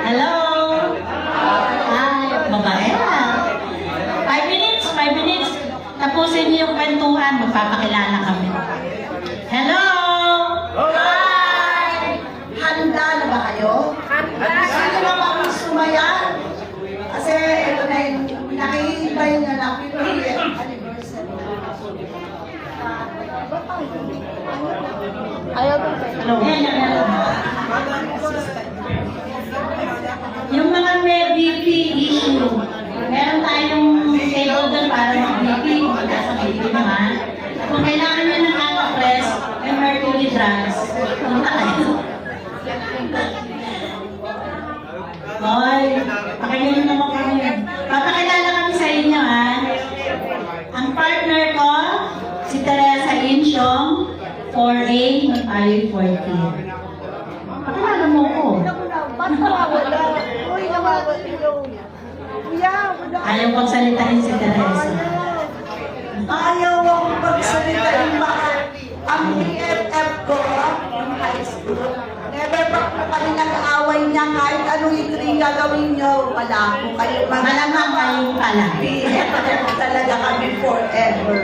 Hello! Hi! Babae na. 5 minutes, 5 minutes. Tapusin niyo yung kwentuhan. Magpapakilala kami. Hello! Hi! Handa na ba kayo? Handa! Sino na ba ang sumaya? Kasi ito na yung nakihintay na na 50th anniversary. Hello. Hello. Yung mga may BP issue, meron tayong table doon para mag-BP. Nasa BP naman. Kung kailangan nyo ng Aquapress and Mercury drugs, punta kayo. Hoy, pakinggan naman kami. Papakilala kami sa inyo, ha? Ang partner ko, si Teresa Insyong, 4A, mag-ayoy 40. Pakilala mo ko. Ba't nawawala? Uy, nawawala yun. Kuya, wala. Ayaw kong salitain si Teresa. Ayaw akong pagsalitain bakit ang BFF ko, yung high school, never pa po kami nag-aaway niya kahit anong intriga gawin niyo. Wala po kayo Malamang kayo pala. BFF talaga kami forever.